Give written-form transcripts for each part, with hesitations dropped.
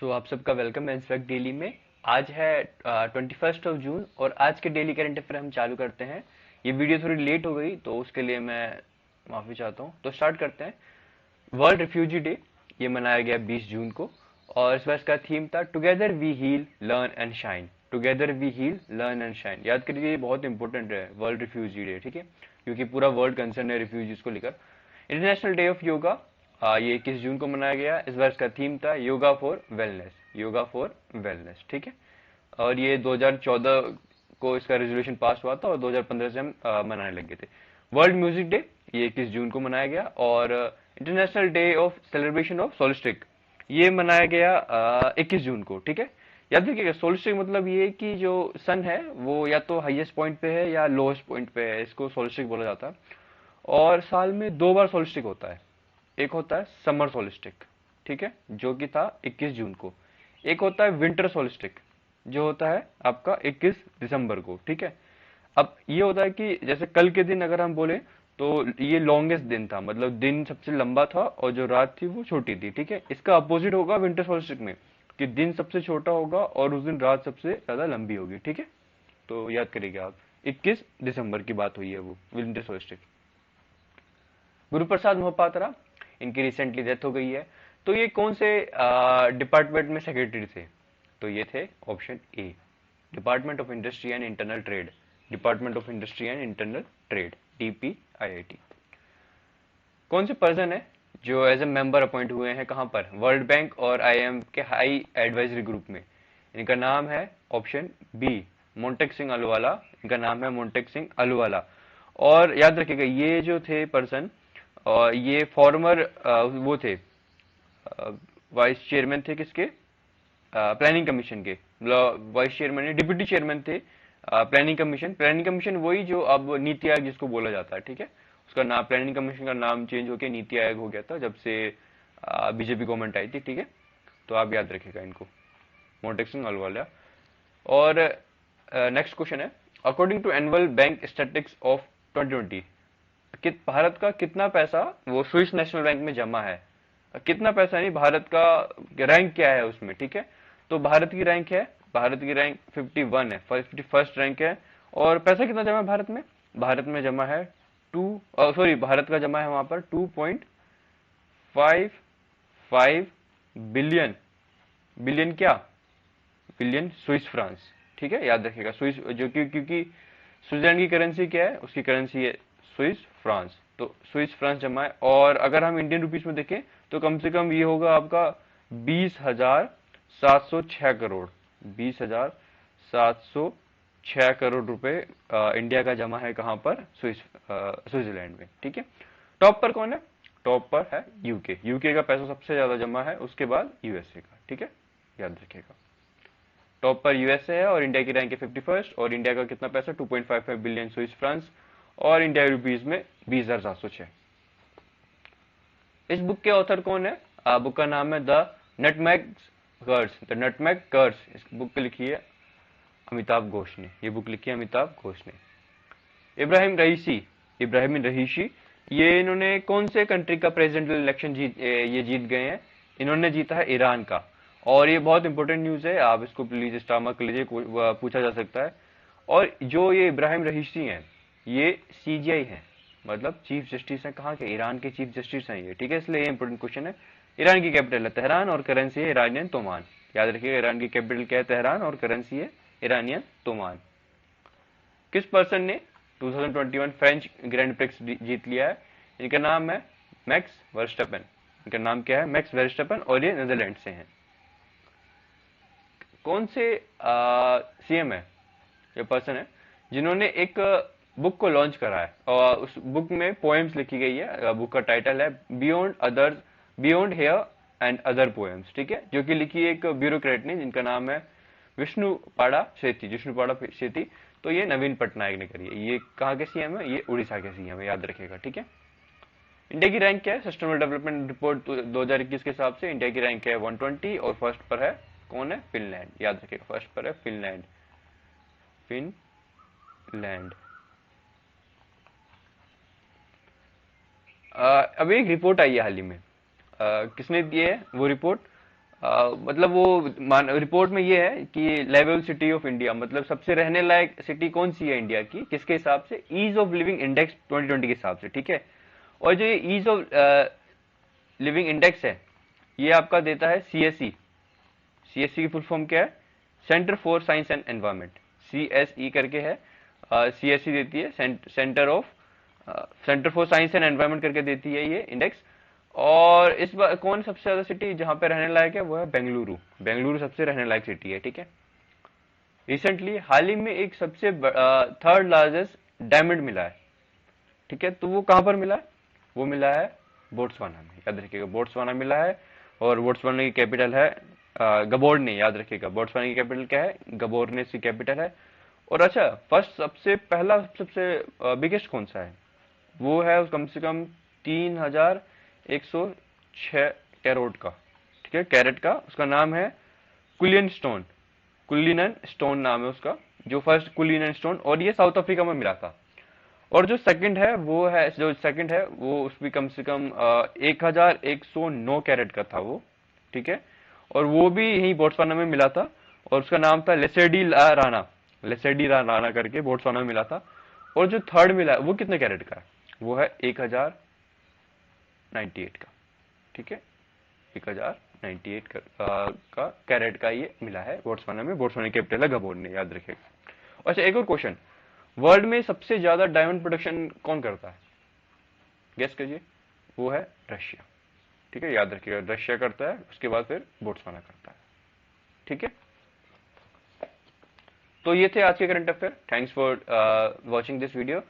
आप सबका वेलकम है इंस्पेक्ट डेली में। आज है 21 जून और आज के डेली करंट अफेयर हम चालू करते हैं। ये वीडियो थोड़ी लेट हो गई तो उसके लिए मैं माफी चाहता हूँ। तो स्टार्ट करते हैं। वर्ल्ड रिफ्यूजी डे ये मनाया गया 20 जून को और इस बार इसका थीम था together we heal learn and shine. Together we heal learn and shine, याद करिए ये बहुत इंपॉर्टेंट है वर्ल्ड रिफ्यूजी डे, ठीक है, क्योंकि पूरा वर्ल्ड कंसर्न है रिफ्यूजीज को लेकर। इंटरनेशनल डे ऑफ योगा ये 21 जून को मनाया गया। इस बार इसका थीम था yoga for wellness, yoga for wellness, ठीक है। और ये 2014 को इसका रेजोल्यूशन पास हुआ था और 2015 से हम मनाने लगे थे। वर्ल्ड म्यूजिक डे ये 21 जून को मनाया गया और international day of celebration of solstice ये मनाया गया 21 जून को, ठीक है। याद रखिएगा सोलिस्टिक मतलब ये कि जो सन है वो या तो हाईएस्ट पॉइंट पे है या लोएस्ट पॉइंट पे है, इसको सोलिस्टिक बोला जाता है। और साल में 2 बार सोलिस्टिक होता है। एक होता है समर सोलिस्टिक, ठीक है, जो कि था 21 जून को। एक होता है विंटर सोलिस्टिक जो होता है आपका 21 दिसंबर को, ठीक है। अब ये होता है कि जैसे कल के दिन अगर हम बोले तो ये लॉन्गेस्ट दिन था, मतलब दिन सबसे लंबा था और जो रात थी वो छोटी थी, ठीक है। इसका अपोजिट होगा विंटर सोलिस्टिक में कि दिन सबसे छोटा होगा और उस दिन रात सबसे ज्यादा लंबी होगी, ठीक है। तो याद करिएगा आप, 21 दिसंबर की बात हुई है वो विंटर सोलिस्टिक। गुरु प्रसाद मोहपात्रा इनकी रिसेंटली डेथ हो गई है। तो ये कौन से डिपार्टमेंट में सेक्रेटरी थे? तो ये थे option A, department of industry and internal trade, department of industry and internal trade, DPIIT। कौन से पर्सन है जो एज ए मेंबर अपॉइंट हुए हैं कहां पर? वर्ल्ड बैंक और IIM के हाई एडवाइजरी ग्रुप में। इनका नाम है ऑप्शन बी, मोंटेक सिंह अहलूवाला। इनका नाम है मोंटेक सिंह अहलूवाला। और याद रखिएगा ये जो थे पर्सन और ये फॉर्मर वो थे वाइस चेयरमैन थे किसके? प्लानिंग कमीशन के। वाइस चेयरमैन नहीं, डिप्यूटी चेयरमैन थे प्लानिंग कमीशन। प्लानिंग कमीशन वही जो अब नीति आयोग जिसको बोला जाता है, ठीक है। उसका नाम, प्लानिंग कमीशन का नाम चेंज होकर नीति आयोग हो गया था जब से बीजेपी गवर्नमेंट आई थी, ठीक है। तो आप याद रखिएगा इनको, मोंटेक सिंह अहलूवालिया। और नेक्स्ट क्वेश्चन है, according to annual bank statistics of 2020 Bharat का कितना पैसा वो स्विस नेशनल बैंक में जमा है? कितना पैसा नहीं, भारत का रैंक क्या है उसमें, ठीक है। तो भारत की रैंक है, भारत की रैंक 51 है, 51st रैंक है। और पैसा कितना जमा है भारत में? भारत में जमा है भारत का जमा है वहां पर 2.55 बिलियन। बिलियन क्या? बिलियन स्विस फ्रांस, ठीक है, याद रखिएगा। स्विस जो क्योंकि स्विट्जरलैंड की करेंसी क्या है, उसकी करेंसी है स्विस फ्रांस। तो स्विस फ्रांस जमा है। और अगर हम इंडियन रुपीस में देखें तो कम से कम ये होगा आपका 20,706 करोड़। 20,706 करोड़ रुपए इंडिया का जमा है कहां पर? स्विट्जरलैंड में, ठीक है। टॉप पर कौन है? टॉप पर है यूके। यूके का पैसा सबसे ज्यादा जमा है, उसके बाद यूएसए का, ठीक है, याद रखिएगा। टॉप पर यूएसए है और इंडिया की रैंक है 51st। और इंडिया का कितना पैसा? 2.55 बिलियन स्विस फ्रांस और इंडिया रुपीज में 20,706। इस बुक के ऑथर कौन है? बुक का नाम है the nutmeg curse. The nutmeg curse इस बुक लिखी है अमिताभ घोष ने। ये बुक लिखी है अमिताभ घोष ने। इब्राहिम रईसी, इब्राहिम रईसी, ये इन्होंने कौन से कंट्री का प्रेसिडेंशियल इलेक्शन जीत गए हैं? इन्होंने जीता है ईरान का। और ये बहुत इंपॉर्टेंट न्यूज है, आप इसको प्लीज स्टार मार्क कर लीजिए, पूछा जा सकता है। और जो ये इब्राहिम रईसी हैं ये CGI है, मतलब चीफ जस्टिस है कहाँ के? ईरान के चीफ जस्टिस हैं ये, ठीक है, इसलिए ये इंपॉर्टेंट क्वेश्चन है। ईरान की कैपिटल है तेहरान और करेंसी है ईरानियन तोमान। याद रखिएगा ईरान की कैपिटल क्या है? तेहरान और करेंसी है ईरानियन तोमान। किस पर्सन ने 2021 फ्रेंच ग्रैंड प्रिक्स जीत लिया है? इनका नाम है मैक्स वर्स्टपन। इनका नाम क्या है? मैक्स वर्स्टपन और ये नीदरलैंड से हैं। कौन से CM है, ये पर्सन है जिन्होंने एक बुक को लॉन्च करा है और उस बुक में पोएम्स लिखी गई है। बुक का टाइटल है beyond here and other poems, ठीक है, जो कि लिखी एक ब्यूरोक्रेट ने जिनका नाम है विष्णुपाड़ा सेठी, विष्णुपाड़ा सेठी। तो ये नवीन पटनायक ने करी है। ये कहाँ के CM है? ये उड़ीसा के CM है, याद रखिएगा, ठीक है। इंडिया की रैंक क्या है सस्टेनेबल डेवलपमेंट रिपोर्ट 2021 के हिसाब से? इंडिया की रैंक है 120 और फर्स्ट पर है कौन है? फिनलैंड। याद रखिएगा फर्स्ट पर है फिनलैंड, फिनलैंड। अभी एक रिपोर्ट आई है हाल ही में, किसने दी है वो रिपोर्ट? मतलब वो रिपोर्ट में ये है कि लेवल सिटी ऑफ इंडिया, मतलब सबसे रहने लायक सिटी कौन सी है इंडिया की, किसके हिसाब से, ईज ऑफ लिविंग इंडेक्स 2020 के हिसाब से, ठीक है। और जो ये ईज ऑफ लिविंग इंडेक्स है, ये आपका देता है सीएसई। सीएसई की फुल फॉर्म क्या है, centre for science and environment, CSE करके है। सीएसई देती है centre for science and environment करके देती है ये इंडेक्स। और इस बार कौन सबसे ज्यादा सिटी जहां पे रहने लायक है, वो है बेंगलुरु। बेंगलुरु सबसे रहने लायक सिटी है, ठीक है। रिसेंटली हाल ही में एक सबसे थर्ड लार्जेस्ट डायमंड मिला है, ठीक है। तो वो कहां पर मिला है, वो मिला है बोट्सवाना में, याद रखिएगा बोट्सवाना मिला है। और बोट्सवाना की कैपिटल है गबोर्ने, याद रखिएगा बोट्सवाना की कैपिटल क्या है, गबोर्ने की कैपिटल है। और अच्छा, फर्स्ट सबसे पहला सबसे बिगेस्ट कौन सा है, वो है कम से कम 3106 कैरोट का, ठीक है, कैरेट का। उसका नाम है कुलियन स्टोन, कुलिनन स्टोन नाम है उसका, जो फर्स्ट कुलिनन स्टोन, और ये साउथ अफ्रीका में मिला था। और जो सेकंड है वो है, जो सेकंड है वो उसमें कम से कम 1109 कैरेट का था वो, ठीक है। और वो भी यही बोट्सवाना में मिला था, और उसका नाम था लेसेडी राना, लेसेडी राना करके बोट्सवाना में मिला था। और जो थर्ड मिला है वो कितने कैरेट का है, वो है 1098 का, ठीक है। 1098 का कैरेट का ये मिला है बोट्सवाना में। बोट्सवाना की कैपिटल है गबोर्ने, याद रखिएगा। अच्छा, एक और क्वेश्चन, वर्ल्ड में सबसे ज्यादा डायमंड प्रोडक्शन कौन करता है, गेस कीजिए। वो है रशिया, ठीक है, याद रखिएगा रशिया करता है, उसके बाद फिर बोट्सवाना करता है, ठीक है। तो ये थे आज के current affair. Thanks for watching this video.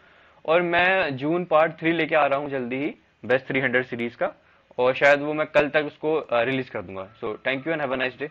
और मैं जून पार्ट 3 लेके आ रहा हूँ जल्दी ही, बेस्ट 300 सीरीज का, और शायद वो मैं कल तक उसको रिलीज कर दूंगा। So thank you and have a nice day.